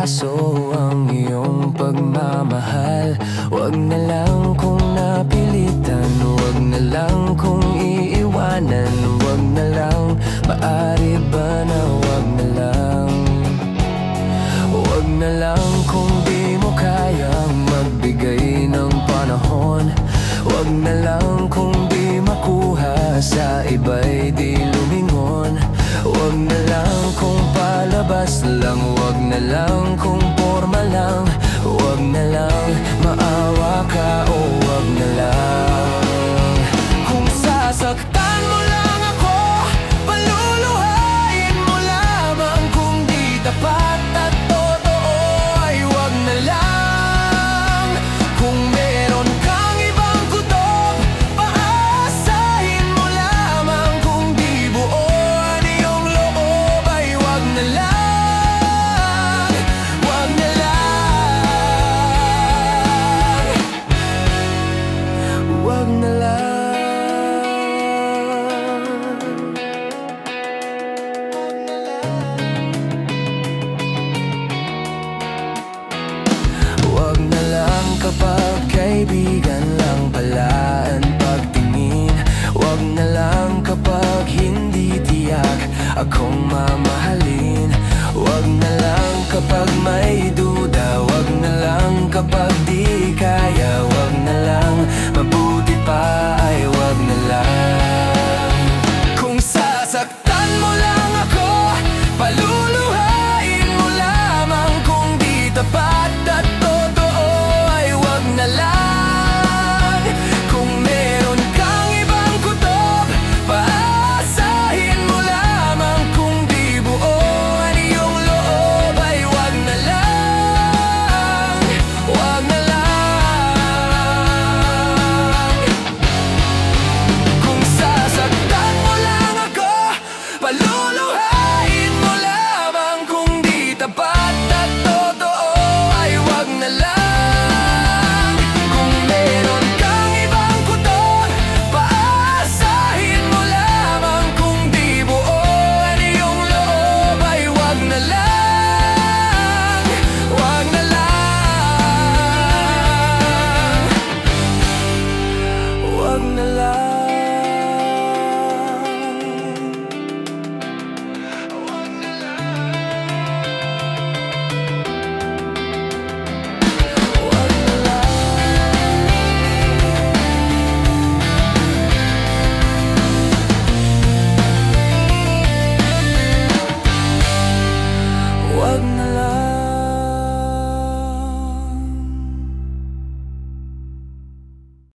aso ang iyong pagmamahal. Wag na lang kung napilitan, wag na lang kung iiwanan, wag na lang, maaari ba na wag na lang? Wag na lang kung di mo kayang magbigay ng panahon, wag na lang kung di makuha sa iba'y di lumingon. Wag na lang kung palabas lang, wag na lang kung forma lang, wag na lang maawa ka o wag na lang. Kung sasaktan mo lang ako, paluluhain mo lamang, kung di tapat at totoo ay wag na lang. Kung meron kang ibang kutob, paasahin mo lamang, kung di buo ang iyong loob ay wag na lang, wag na lang, wag na lang. Wag na lang kapag kaibigan lang pala ang pagtingin, wag na lang kapag hindi tiyak akong mama